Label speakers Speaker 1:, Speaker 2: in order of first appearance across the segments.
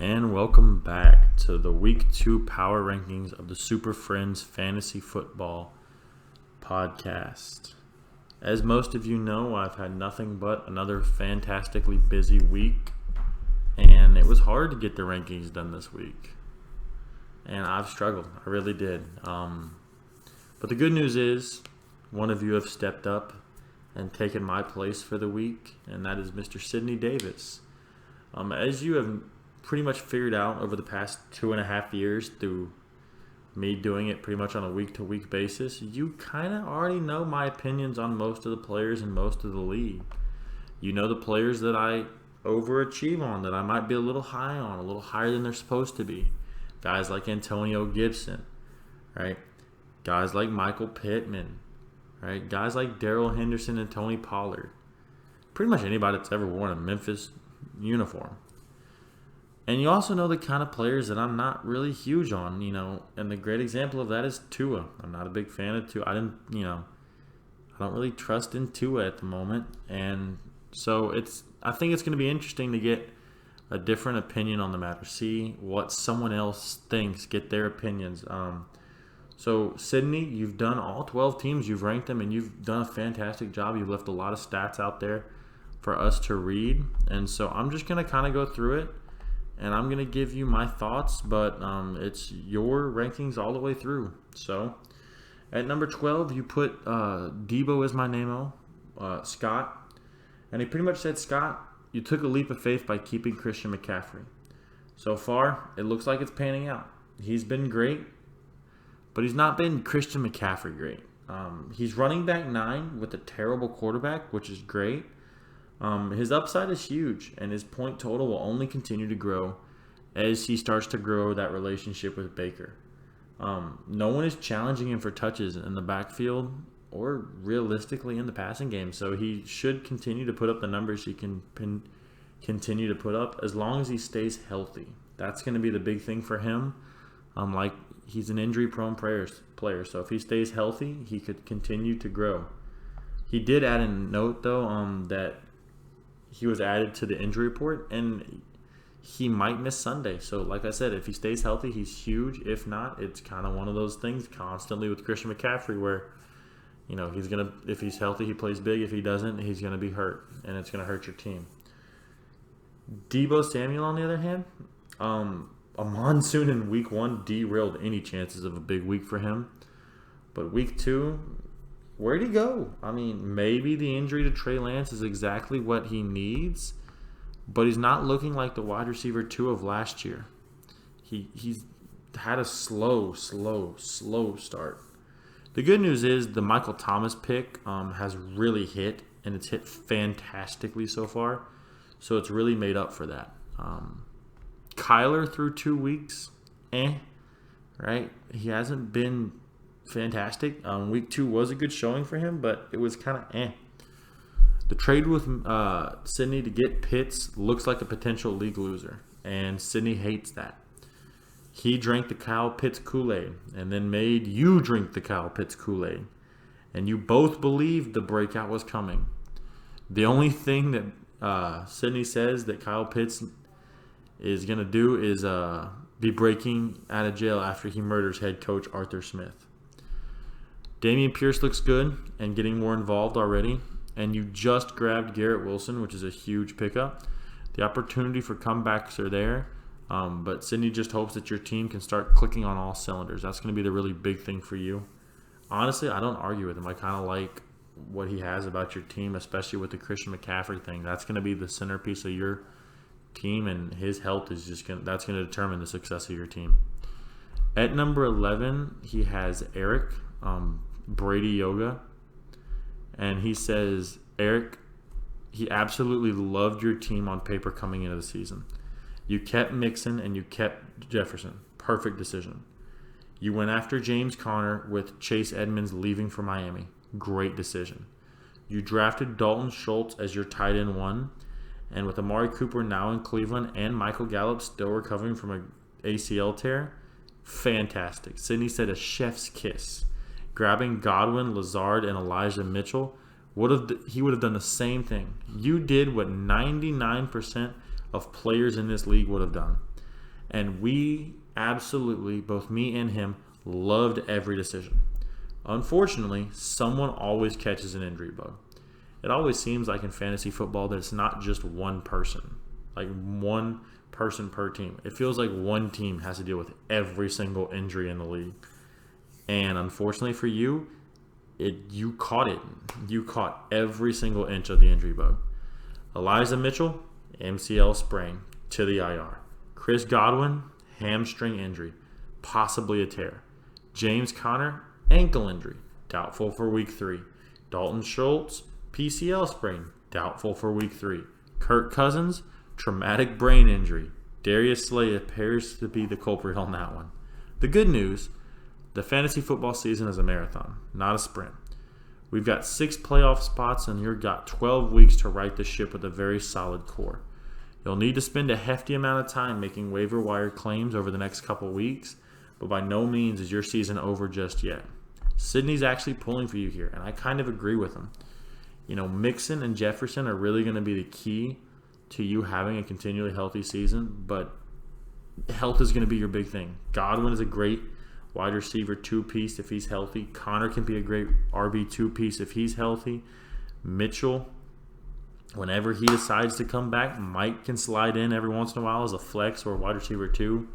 Speaker 1: and welcome back to the Week 2 Power Rankings of the Super Friends Fantasy Football Podcast. As most of you know, I've had nothing but another fantastically busy week, and it was hard to get the rankings done this week. And I've struggled. I really did. But the good news is, one of you have stepped up and taken my place for the week, and that is Mr. Sidney Davis. As you have pretty much figured out over the past 2.5 years through me doing it pretty much on a week-to-week basis, you kind of already know my opinions on most of the players in most of the league. You know the players that I overachieve on, that I might be a little high on, a little higher than they're supposed to be. Guys like Antonio Gibson, right? Guys like Michael Pittman, right? Guys like Darrell Henderson and Tony Pollard. Pretty much anybody that's ever worn a Memphis uniform. And you also know the kind of players that I'm not really huge on, and the great example of that is Tua. I'm not a big fan of Tua. I don't really trust in Tua at the moment. And so I think it's going to be interesting to get a different opinion on the matter. See what someone else thinks, get their opinions. So Sidney, you've done all 12 teams, you've ranked them, and you've done a fantastic job. You've left a lot of stats out there for us to read. And so I'm just going to kind of go through it. And I'm going to give you my thoughts, but it's your rankings all the way through. So, at number 12, you put Debo as my name-o, Scott. And he pretty much said, Scott, you took a leap of faith by keeping Christian McCaffrey. So far, it looks like it's panning out. He's been great, but he's not been Christian McCaffrey great. He's running back 9 with a terrible quarterback, which is great. His upside is huge, and his point total will only continue to grow as he starts to grow that relationship with Baker. No one is challenging him for touches in the backfield or realistically in the passing game, so he should continue to put up the numbers he can continue to put up as long as he stays healthy. That's going to be the big thing for him. He's an injury-prone player, so if he stays healthy, he could continue to grow. He did add a note, though, that he was added to the injury report, and he might miss Sunday. So, like I said, if he stays healthy, he's huge. If not, it's kind of one of those things constantly with Christian McCaffrey where, if he's healthy, he plays big. If he doesn't, he's gonna be hurt, and it's gonna hurt your team. Deebo Samuel, on the other hand, a monsoon in week 1 derailed any chances of a big week for him. But week 2. Where'd he go? Maybe the injury to Trey Lance is exactly what he needs, but he's not looking like the wide receiver 2 of last year. He's had a slow start. The good news is the Michael Thomas pick has really hit, and it's hit fantastically so far, so it's really made up for that. Kyler through 2 weeks, right? He hasn't been fantastic. Week 2 was a good showing for him, but it was kind of The trade with Sidney to get Pitts looks like a potential league loser, and Sidney hates that. He drank the Kyle Pitts Kool-Aid and then made you drink the Kyle Pitts Kool-Aid, and you both believed the breakout was coming. The only thing that Sidney says that Kyle Pitts is going to do is be breaking out of jail after he murders head coach Arthur Smith. Dameon Pierce looks good and getting more involved already. And you just grabbed Garrett Wilson, which is a huge pickup. The opportunity for comebacks are there. But Sidney just hopes that your team can start clicking on all cylinders. That's going to be the really big thing for you. Honestly, I don't argue with him. I kind of like what he has about your team, especially with the Christian McCaffrey thing. That's going to be the centerpiece of your team, and his health is that's going to determine the success of your team. At number 11, he has Eric Brady Yoga, and he says, Eric, he absolutely loved your team on paper coming into the season. You kept Mixon and you kept Jefferson. Perfect decision. You went after James Conner with Chase Edmonds leaving for Miami. Great decision. You drafted Dalton Schultz as your tight end 1, and with Amari Cooper now in Cleveland and Michael Gallup still recovering from an ACL tear, fantastic. Sidney said a chef's kiss. Grabbing Godwin, Lazard, and Elijah Mitchell, he would have done the same thing. You did what 99% of players in this league would have done. And we absolutely, both me and him, loved every decision. Unfortunately, someone always catches an injury bug. It always seems like in fantasy football that it's not just one person, like one person per team. It feels like one team has to deal with every single injury in the league. And unfortunately for you, you caught it. You caught every single inch of the injury bug. Elijah Mitchell, MCL sprain to the IR. Chris Godwin, hamstring injury, possibly a tear. James Conner, ankle injury, doubtful for week 3. Dalton Schultz, PCL sprain, doubtful for week 3. Kirk Cousins, traumatic brain injury. Darius Slay appears to be the culprit on that one. The good news, the fantasy football season is a marathon, not a sprint. We've got 6 playoff spots, and you've got 12 weeks to right the ship with a very solid core. You'll need to spend a hefty amount of time making waiver wire claims over the next couple weeks, but by no means is your season over just yet. Sidney's actually pulling for you here, and I kind of agree with him. Mixon and Jefferson are really going to be the key to you having a continually healthy season, but health is going to be your big thing. Godwin is a great wide receiver 2-piece if he's healthy. Connor can be a great RB 2-piece if he's healthy. Mitchell, whenever he decides to come back, Mike can slide in every once in a while as a flex or a wide receiver 2.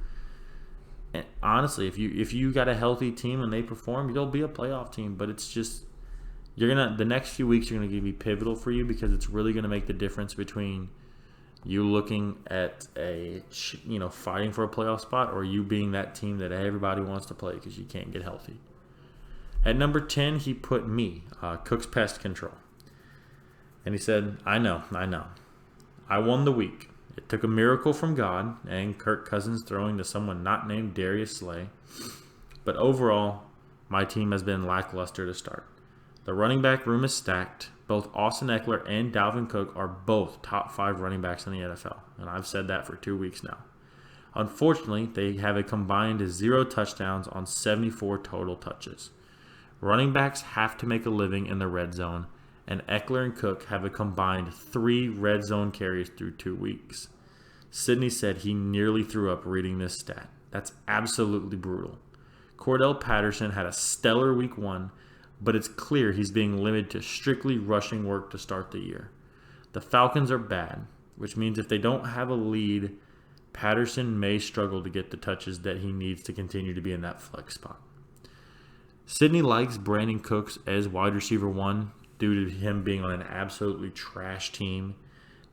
Speaker 1: And honestly, if you got a healthy team and they perform, you'll be a playoff team. But it's just the next few weeks are gonna be pivotal for you, because it's really gonna make the difference between you looking at fighting for a playoff spot, or you being that team that everybody wants to play because you can't get healthy. At number 10, he put me, Cook's Pest Control. And he said, I know. I won the week. It took a miracle from God and Kirk Cousins throwing to someone not named Darius Slay. But overall, my team has been lackluster to start. The running back room is stacked. Both Austin Eckler and Dalvin Cook are both top 5 running backs in the NFL, and I've said that for 2 weeks now. Unfortunately, they have a combined 0 touchdowns on 74 total touches. Running backs have to make a living in the red zone, and Eckler and Cook have a combined 3 red zone carries through 2 weeks. Sidney said he nearly threw up reading this stat. That's absolutely brutal. Cordell Patterson had a stellar week 1, but it's clear he's being limited to strictly rushing work to start the year. The Falcons are bad, which means if they don't have a lead, Patterson may struggle to get the touches that he needs to continue to be in that flex spot. Sidney likes Brandon Cooks as wide receiver 1 due to him being on an absolutely trash team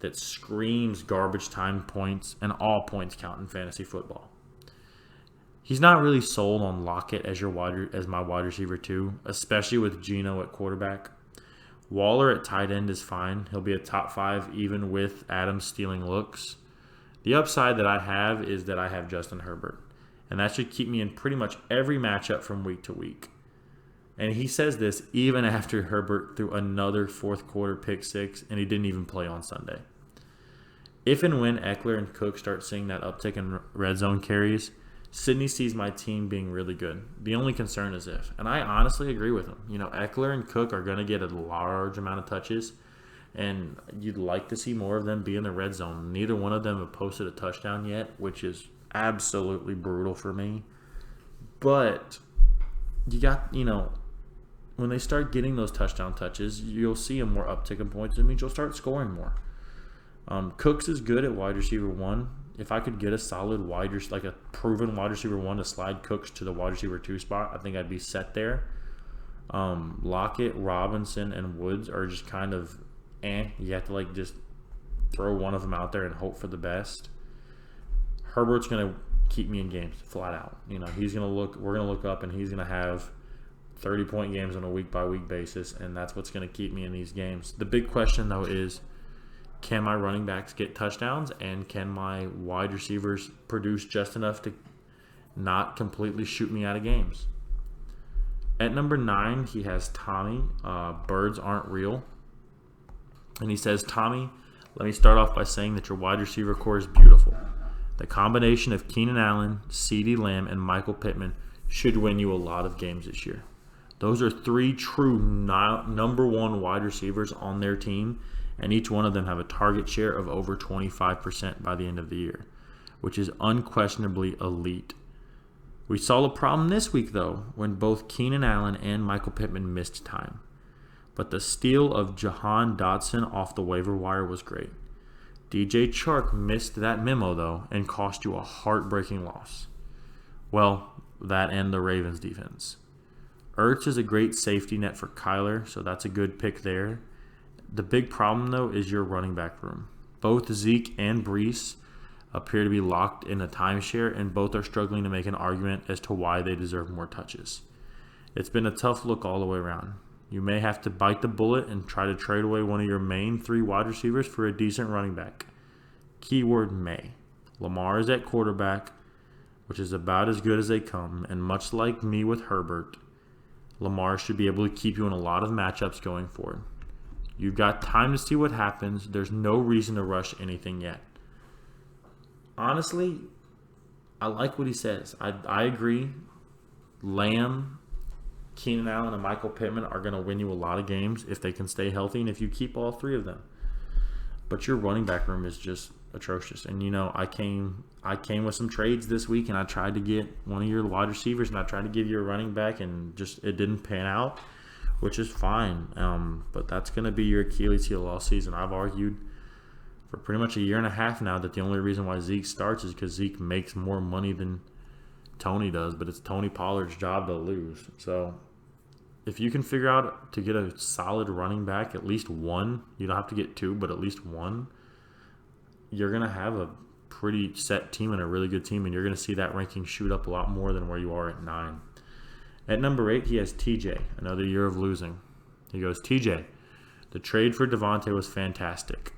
Speaker 1: that screams garbage time points, and all points count in fantasy football. He's not really sold on Lockett as my wide receiver 2, especially with Geno at quarterback. Waller at tight end is fine. He'll be a top 5 even with Adams stealing looks. The upside that I have is that I have Justin Herbert, and that should keep me in pretty much every matchup from week to week. And he says this even after Herbert threw another fourth quarter pick 6, and he didn't even play on Sunday. If and when Eckler and Cook start seeing that uptick in red zone carries, Sidney sees my team being really good. The only concern is if. And I honestly agree with him. Eckler and Cook are going to get a large amount of touches, and you'd like to see more of them be in the red zone. Neither one of them have posted a touchdown yet, which is absolutely brutal for me. But you got, when they start getting those touchdown touches, you'll see a more uptick in points. It means you'll start scoring more. Cooks is good at wide receiver 1. If I could get a solid a proven wide receiver 1 to slide Cooks to the wide receiver 2 spot, I think I'd be set there. Lockett, Robinson, and Woods are just kind of You have to just throw one of them out there and hope for the best. Herbert's going to keep me in games flat out. We're going to look up and he's going to have 30-point games on a week-by-week basis, and that's what's going to keep me in these games. The big question, though, is can my running backs get touchdowns, and can my wide receivers produce just enough to not completely shoot me out of games? At number 9, he has Tommy. Birds aren't real. And he says, Tommy, let me start off by saying that your wide receiver core is beautiful. The combination of Keenan Allen, CeeDee Lamb, and Michael Pittman should win you a lot of games this year. Those are 3 true number 1 wide receivers on their team, and each one of them have a target share of over 25% by the end of the year. which is unquestionably elite. We saw a problem this week, though, when both Keenan Allen and Michael Pittman missed time. But the steal of Jahan Dotson off the waiver wire was great. DJ Chark missed that memo, though, and cost you a heartbreaking loss. Well, that and the Ravens defense. Ertz is a great safety net for Kyler, so that's a good pick there. The big problem, though, is your running back room. Both Zeke and Breece appear to be locked in a timeshare, and both are struggling to make an argument as to why they deserve more touches. It's been a tough look all the way around. You may have to bite the bullet and try to trade away one of your main 3 wide receivers for a decent running back. Keyword may. Lamar is at quarterback, which is about as good as they come, and much like me with Herbert, Lamar should be able to keep you in a lot of matchups going forward. You've got time to see what happens. There's no reason to rush anything yet. Honestly, I like what he says. I agree. Lamb, Keenan Allen, and Michael Pittman are going to win you a lot of games if they can stay healthy and if you keep all 3 of them. But your running back room is just atrocious. And, I came with some trades this week, and I tried to get one of your wide receivers, and I tried to give you a running back, and just it didn't pan out, which is fine. But that's going to be your Achilles heel all season. I've argued for pretty much a year and a half now that the only reason why Zeke starts is because Zeke makes more money than Tony does, but it's Tony Pollard's job to lose. So if you can figure out to get a solid running back, at least one, you don't have to get 2, but at least one, you're going to have a pretty set team and a really good team, and you're going to see that ranking shoot up a lot more than where you are at 9. At number 8, he has TJ, another year of losing. He goes, TJ, the trade for Devontae was fantastic.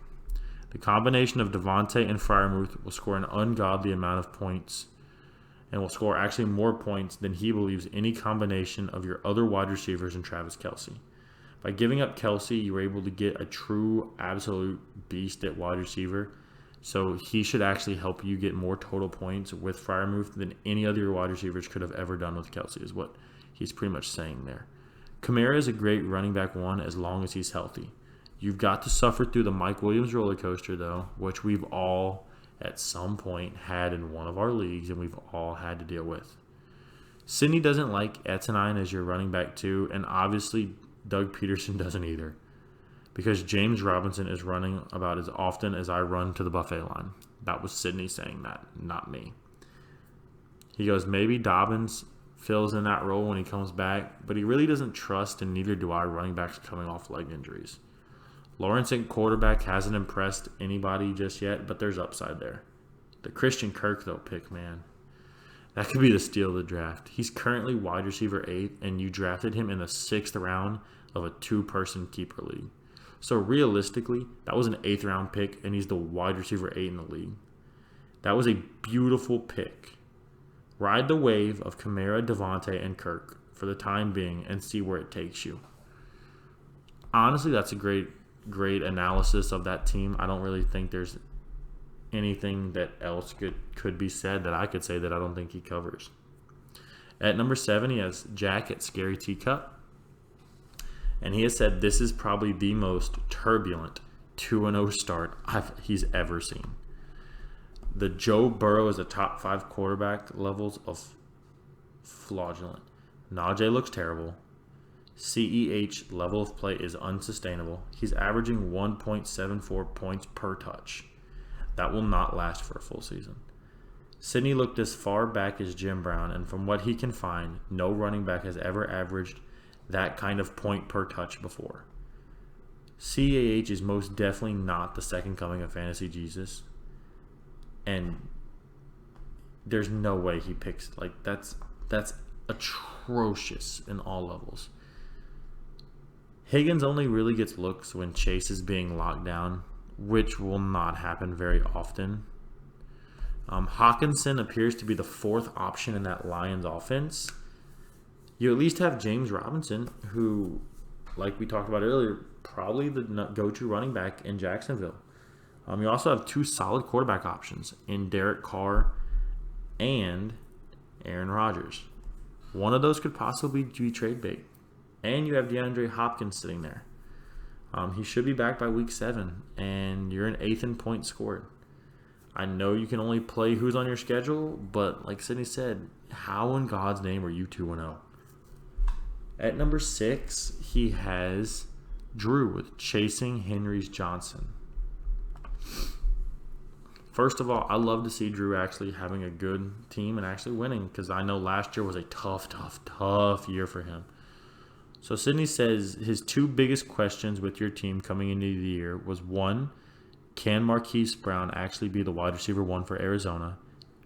Speaker 1: The combination of Devontae and Freiermuth will score an ungodly amount of points and will score actually more points than he believes any combination of your other wide receivers and Travis Kelce. By giving up Kelce, you were able to get a true, absolute beast at wide receiver. So he should actually help you get more total points with Freiermuth than any other wide receivers could have ever done with Kelce, is what he's pretty much saying there. Kamara is a great running back 1 as long as he's healthy. You've got to suffer through the Mike Williams roller coaster, though, which we've all at some point had in one of our leagues, and we've all had to deal with. Sidney doesn't like Etienne as your running back 2, and obviously Doug Peterson doesn't either, because James Robinson is running about as often as I run to the buffet line. That was Sidney saying that, not me. He goes, maybe Dobbins fills in that role when he comes back, but he really doesn't trust, and neither do I, running backs coming off leg injuries. Lawrence at quarterback hasn't impressed anybody just yet, but there's upside there. The Christian Kirk, though, pick, man. That could be the steal of the draft. He's currently wide receiver 8, and you drafted him in the 6th round of a 2-person keeper league. So realistically, that was an 8th round pick, and he's the wide receiver 8 in the league. That was a beautiful pick. Ride the wave of Kamara, Devontae, and Kirk for the time being and see where it takes you. Honestly, that's a great analysis of that team. I don't really think there's anything that else could be said that I could say that I don't think he covers. At number 7, he has Jack at Scary Teacup. And he has said this is probably the most turbulent 2-0 start he's ever seen. The Joe Burrow is a top 5 quarterback levels of fraudulent. Najee looks terrible. CEH level of play is unsustainable. He's averaging 1.74 points per touch. That will not last for a full season. Sidney looked as far back as Jim Brown, and from what he can find, no running back has ever averaged that kind of point per touch before. CAH is most definitely not the second coming of Fantasy Jesus. And there's no way he picks, that's atrocious in all levels. Higgins only really gets looks when Chase is being locked down, which will not happen very often. Hawkinson appears to be the 4th option in that Lions offense. You at least have James Robinson, who, like we talked about earlier, probably the go-to running back in Jacksonville. You also have 2 solid quarterback options in Derek Carr and Aaron Rodgers. One of those could possibly be trade bait. And you have DeAndre Hopkins sitting there. He should be back by week 7, and you're an 8th in points scored. I know you can only play who's on your schedule, but like Sidney said, how in God's name are you 2-0? At number 6, he has Drew with chasing Henry's Johnson. First of all, I love to see Drew actually having a good team and actually winning, because I know last year was a tough year for him. So Sidney says his 2 biggest questions with your team coming into the year was 1, can Marquise Brown actually be the wide receiver 1 for Arizona?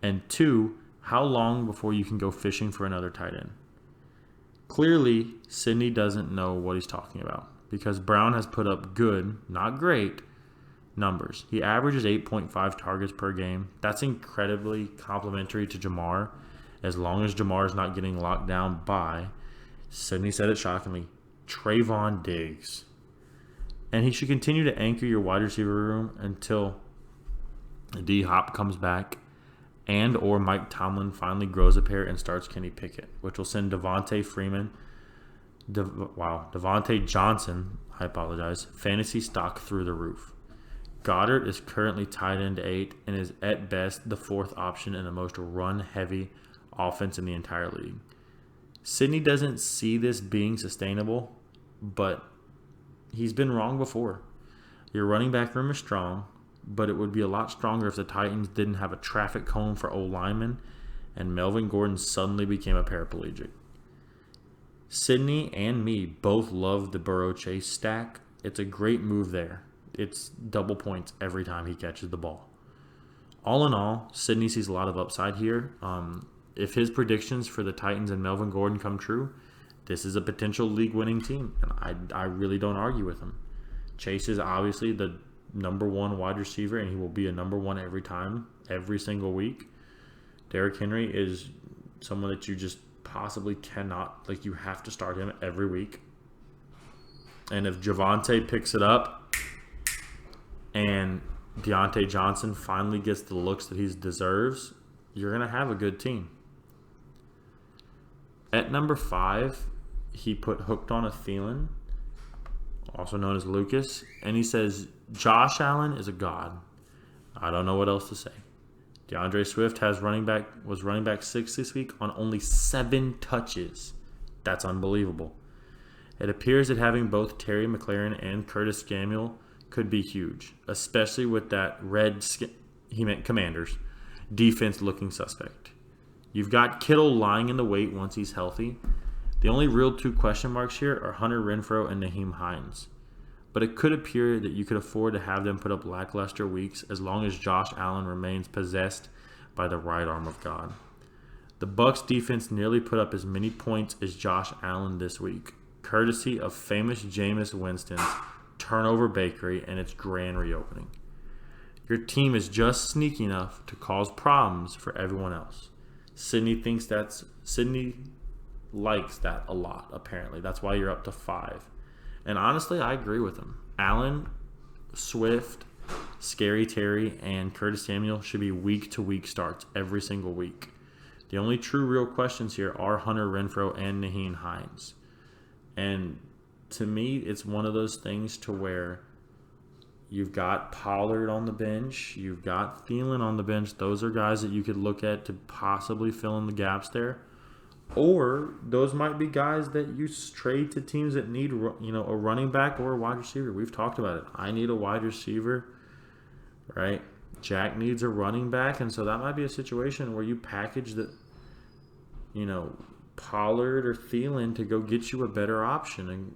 Speaker 1: And 2, how long before you can go fishing for another tight end? Clearly, Sidney doesn't know what he's talking about, because Brown has put up good, not great, numbers. He averages 8.5 targets per game. That's incredibly complimentary to Jamar, as long as Jamar is not getting locked down by, Sidney said it shockingly, Trayvon Diggs. And he should continue to anchor your wide receiver room until D-Hop comes back and or Mike Tomlin finally grows a pair and starts Kenny Pickett, which will send Devontae Johnson, fantasy stock through the roof. Goddard is currently tight end 8 and is at best the 4th option in the most run-heavy offense in the entire league. Sidney doesn't see this being sustainable, but he's been wrong before. Your running back room is strong, but it would be a lot stronger if the Titans didn't have a traffic cone for O-linemen and Melvin Gordon suddenly became a paraplegic. Sidney and me both love the Burrow Chase stack. It's a great move there. It's double points every time he catches the ball. All in all, Sidney sees a lot of upside here. If his predictions for the Titans and Melvin Gordon come true, this is a potential league-winning team, and I really don't argue with him. Chase is obviously the number 1 wide receiver, and he will be a number 1 every time, every single week. Derrick Henry is someone that you just possibly cannot, like, you have to start him every week. And if Javonte picks it up and Deontay Johnson finally gets the looks that he deserves, you're going to have a good team. At number 5, he put hooked on a Thielen, also known as Lucas, and he says Josh Allen is a god. I don't know what else to say. DeAndre Swift was running back 6 this week on only 7 touches. That's unbelievable. It appears that having both Terry McLaurin and Curtis Samuel could be huge, especially with that Commanders defense looking suspect. You've got Kittle lying in the wait once he's healthy. The only real 2 question marks here are Hunter Renfrow and Nyheim Hines. But it could appear that you could afford to have them put up lackluster weeks as long as Josh Allen remains possessed by the right arm of God. The Bucs defense nearly put up as many points as Josh Allen this week, courtesy of famous Jameis Winston's turnover bakery and its grand reopening. Your team is just sneaky enough to cause problems for everyone else. Sidney likes that a lot, apparently. That's why you're up to 5. And honestly, I agree with him. Allen, Swift, Scary Terry, and Curtis Samuel should be week-to-week starts every single week. The only true real questions here are Hunter Renfrow and Nyheim Hines. And to me, it's one of those things to where you've got Pollard on the bench, you've got Thielen on the bench. Those are guys that you could look at to possibly fill in the gaps there. Or those might be guys that you trade to teams that need, a running back or a wide receiver. We've talked about it. I need a wide receiver, right? Jack needs a running back, and so that might be a situation where you package the, Pollard or Thielen to go get you a better option, and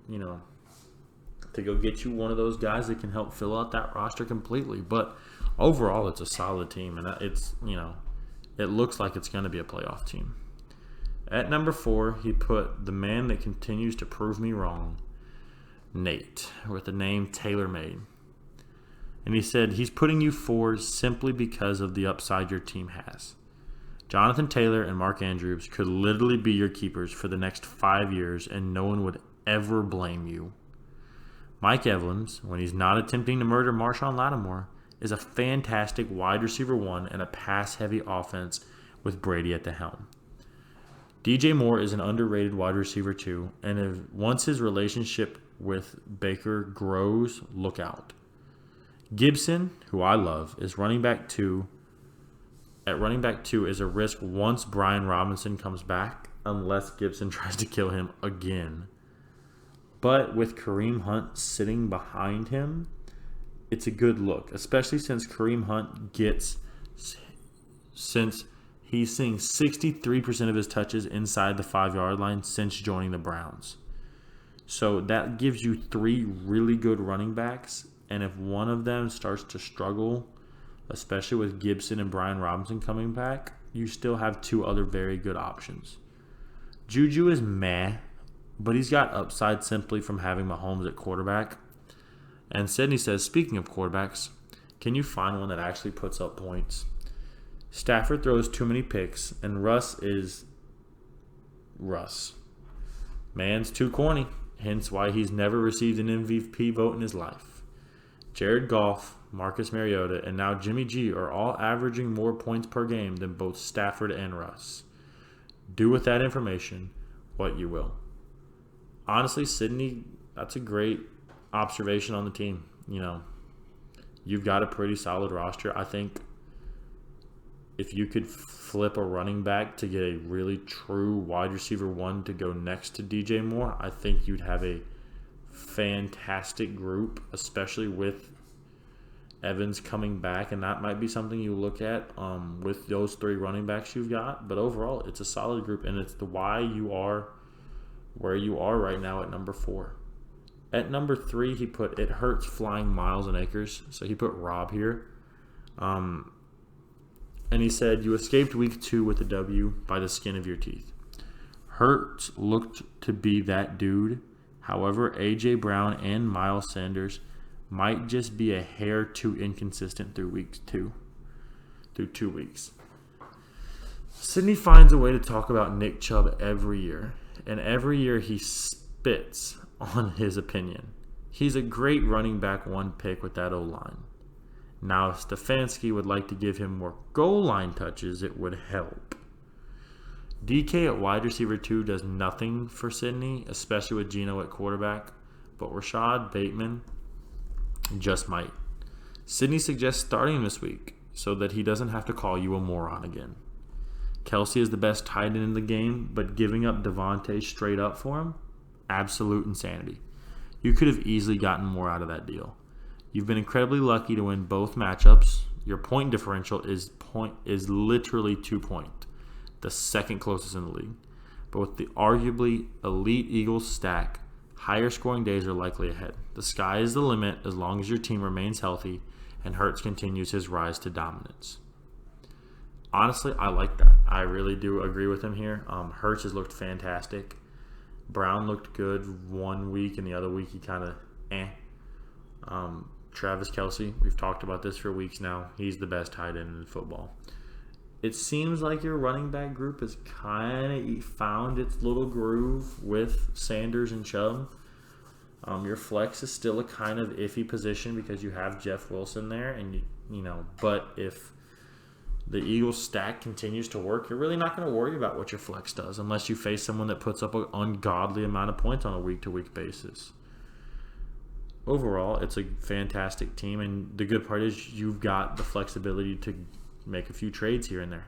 Speaker 1: to go get you one of those guys that can help fill out that roster completely. But overall, it's a solid team, and it looks like it's going to be a playoff team. At number 4, he put the man that continues to prove me wrong, Nate, with the name TaylorMade. And he said he's putting you 4 simply because of the upside your team has. Jonathan Taylor and Mark Andrews could literally be your keepers for the next 5 years, and no one would ever blame you. Mike Evans, when he's not attempting to murder Marshawn Lattimore, is a fantastic wide receiver 1 and a pass-heavy offense with Brady at the helm. DJ Moore is an underrated wide receiver 2, and once his relationship with Baker grows, look out. Gibson, who I love, is running back 2 at running back 2 is a risk once Brian Robinson comes back, unless Gibson tries to kill him again. But with Kareem Hunt sitting behind him, it's a good look, especially since he's seeing 63% of his touches inside the 5-yard line since joining the Browns. So that gives you 3 really good running backs, and if one of them starts to struggle, especially with Gibson and Brian Robinson coming back, you still have 2 other very good options. Juju is meh, but he's got upside simply from having Mahomes at quarterback. And Sidney says, speaking of quarterbacks, can you find one that actually puts up points? Stafford throws too many picks, and Russ is Russ. Man's too corny, hence why he's never received an MVP vote in his life. Jared Goff, Marcus Mariota, and now Jimmy G are all averaging more points per game than both Stafford and Russ. Do with that information what you will. Honestly, Sidney, that's a great observation on the team. You've got a pretty solid roster. I think if you could flip a running back to get a really true wide receiver 1 to go next to DJ Moore, I think you'd have a fantastic group, especially with Evans coming back, and that might be something you look at with those 3 running backs you've got. But overall, it's a solid group, and it's why you are where you are right now at number 4. At number 3, he put it hurts flying miles and acres, so he put Rob here. And he said, you escaped week 2 with a W by the skin of your teeth. Hurts looked to be that dude. However, A.J. Brown and Miles Sanders might just be a hair too inconsistent through 2 weeks. Sidney finds a way to talk about Nick Chubb every year, and every year he spits on his opinion. He's a great running back 1 pick with that O-line. Now, if Stefanski would like to give him more goal line touches, it would help. DK at wide receiver 2 does nothing for Sidney, especially with Geno at quarterback, but Rashad Bateman just might. Sidney suggests starting him this week so that he doesn't have to call you a moron again. Kelsey is the best tight end in the game, but giving up Devontae straight up for him? Absolute insanity. You could have easily gotten more out of that deal. You've been incredibly lucky to win both matchups. Your point differential is literally 2 points, the second closest in the league. But with the arguably elite Eagles stack, higher scoring days are likely ahead. The sky is the limit as long as your team remains healthy and Hurts continues his rise to dominance. Honestly, I like that. I really do agree with him here. Hurts has looked fantastic. Brown looked good 1 week, and the other week he kind of Travis Kelce, we've talked about this for weeks now. He's the best tight end in football. It seems like your running back group has kind of found its little groove with Sanders and Chubb. Your flex is still a kind of iffy position because you have Jeff Wilson there, and but if the Eagles stack continues to work, you're really not going to worry about what your flex does unless you face someone that puts up an ungodly amount of points on a week-to-week basis. Overall, it's a fantastic team, and the good part is you've got the flexibility to make a few trades here and there.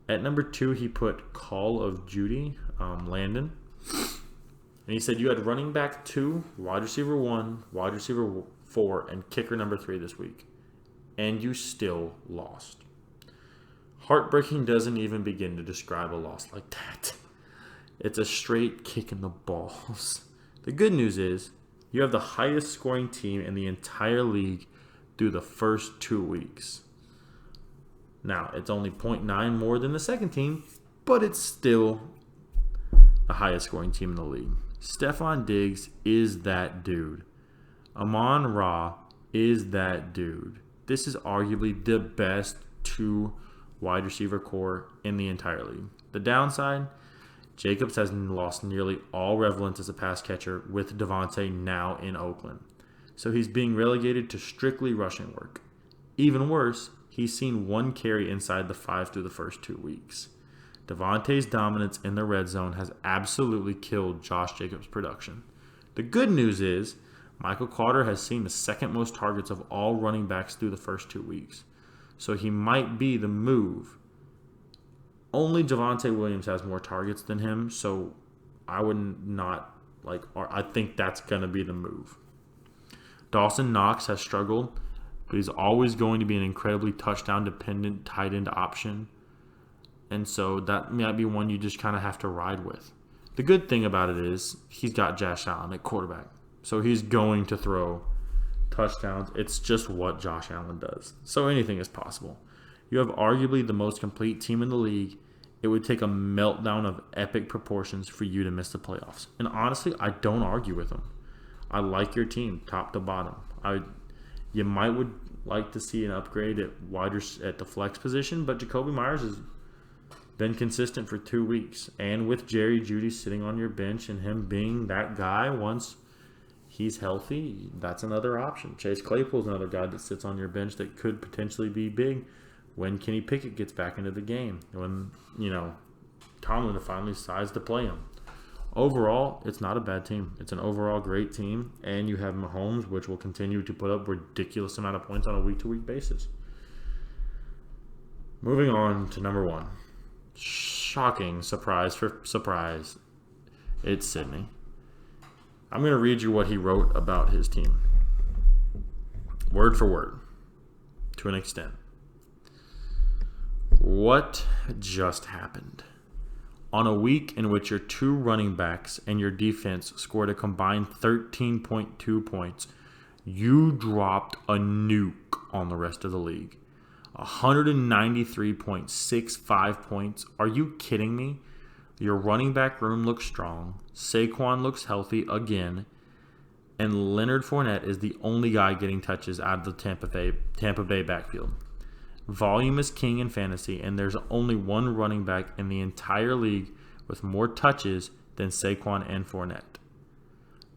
Speaker 1: At number 2, he put Call of Duty, Landon. And he said you had running back 2, wide receiver 1, wide receiver 4, and kicker number 3 this week. And you still lost. Heartbreaking doesn't even begin to describe a loss like that. It's a straight kick in the balls. The good news is you have the highest scoring team in the entire league through the first 2 weeks. Now, it's only 0.9 more than the second team, but it's still the highest scoring team in the league. Stephon Diggs is that dude. Amon-Ra is that dude. This is arguably the best 2 wide receiver core in the entire league. The downside, Jacobs has lost nearly all relevance as a pass catcher with Devontae now in Oakland. So he's being relegated to strictly rushing work. Even worse, he's seen 1 carry inside the 5 through the first 2 weeks. Devontae's dominance in the red zone has absolutely killed Josh Jacobs' production. The good news is Michael Carter has seen the second most targets of all running backs through the first 2 weeks. So he might be the move. Only Javonte Williams has more targets than him, so I would not I think that's going to be the move. Dawson Knox has struggled, but he's always going to be an incredibly touchdown-dependent tight end option. And so that might be one you just kind of have to ride with. The good thing about it is he's got Josh Allen at quarterback. So he's going to throw touchdowns. It's just what Josh Allen does. So anything is possible. You have arguably the most complete team in the league. It would take a meltdown of epic proportions for you to miss the playoffs. And honestly, I don't argue with him. I like your team, top to bottom. You would like to see an upgrade at the flex position, but Jacoby Myers has been consistent for 2 weeks. And with Jerry Jeudy sitting on your bench and him being that guy once he's healthy, that's another option. Chase Claypool's another guy that sits on your bench that could potentially be big when Kenny Pickett gets back into the game. When, Tomlin finally decides to play him. Overall, it's not a bad team. It's an overall great team. And you have Mahomes, which will continue to put up ridiculous amount of points on a week-to-week basis. Moving on to number 1. Shocking surprise for surprise. It's Sidney. I'm going to read you what he wrote about his team. Word for word. To an extent. What just happened? On a week in which your 2 running backs and your defense scored a combined 13.2 points, you dropped a nuke on the rest of the league. 193.65 points. Are you kidding me? Your running back room looks strong. Saquon looks healthy again. And Leonard Fournette is the only guy getting touches out of the Tampa Bay backfield. Volume is king in fantasy, and there's only one running back in the entire league with more touches than Saquon and Fournette.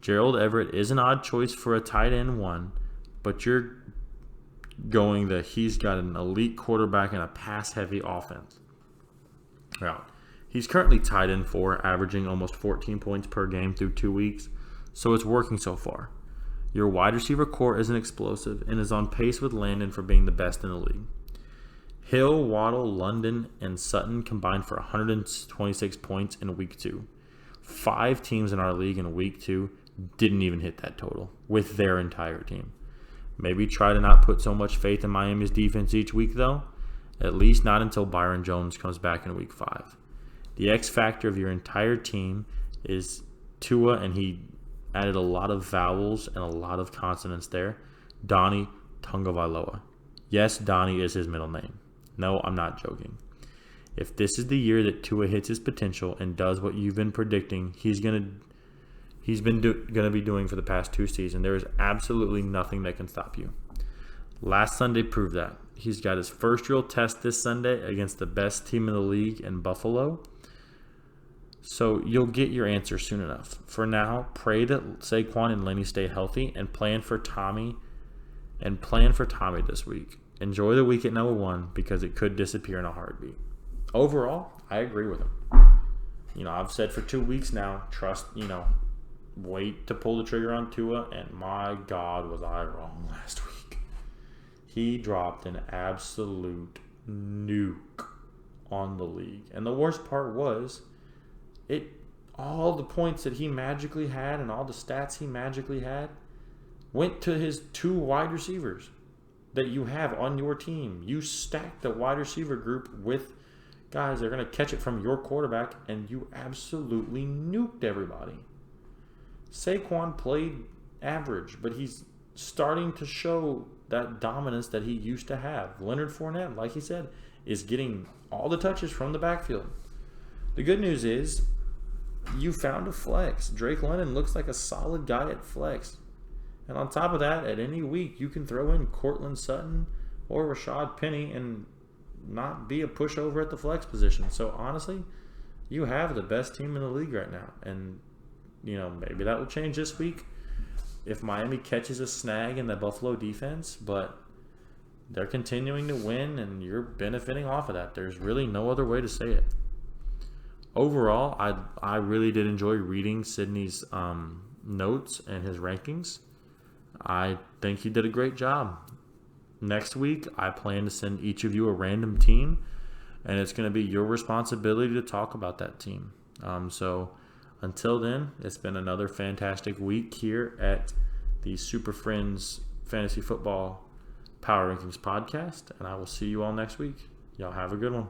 Speaker 1: Gerald Everett is an odd choice for a tight end 1, but you're going that he's got an elite quarterback and a pass-heavy offense. Well, he's currently tight end 4, averaging almost 14 points per game through 2 weeks, so it's working so far. Your wide receiver core isn't explosive and is on pace with Landon for being the best in the league. Hill, Waddle, London, and Sutton combined for 126 points in week 2. 5 teams in our league in week 2 didn't even hit that total with their entire team. Maybe try to not put so much faith in Miami's defense each week, though. At least not until Byron Jones comes back in week 5. The X factor of your entire team is Tua, and he added a lot of vowels and a lot of consonants there. Donnie Tungavailoa. Yes, Donnie is his middle name. No, I'm not joking. If this is the year that Tua hits his potential and does what you've been predicting, he's been going to be doing for the past 2 seasons, there is absolutely nothing that can stop you. Last Sunday proved that. He's got his first real test this Sunday against the best team in the league in Buffalo. So you'll get your answer soon enough. For now, pray that Saquon and Lenny stay healthy and plan for Tommy this week. Enjoy the week at number 1 because it could disappear in a heartbeat. Overall, I agree with him. I've said for 2 weeks now, wait to pull the trigger on Tua, and my God, was I wrong last week. He dropped an absolute nuke on the league. And the worst part was, all the points that he magically had and all the stats he magically had went to his 2 wide receivers that you have on your team. You stacked the wide receiver group with guys that are going to catch it from your quarterback, and you absolutely nuked everybody. Saquon played average, but he's starting to show that dominance that he used to have. Leonard Fournette, like he said, is getting all the touches from the backfield. The good news is you found a flex. Drake London looks like a solid guy at flex. And on top of that, at any week, you can throw in Cortland Sutton or Rashad Penny and not be a pushover at the flex position. So honestly, you have the best team in the league right now. And, maybe that will change this week if Miami catches a snag in the Buffalo defense. But they're continuing to win, and you're benefiting off of that. There's really no other way to say it. Overall, I really did enjoy reading Sidney's notes and his rankings. I think he did a great job. Next week, I plan to send each of you a random team, and it's going to be your responsibility to talk about that team. So until then, it's been another fantastic week here at the Super Friends Fantasy Football Power Rankings podcast, and I will see you all next week. Y'all have a good one.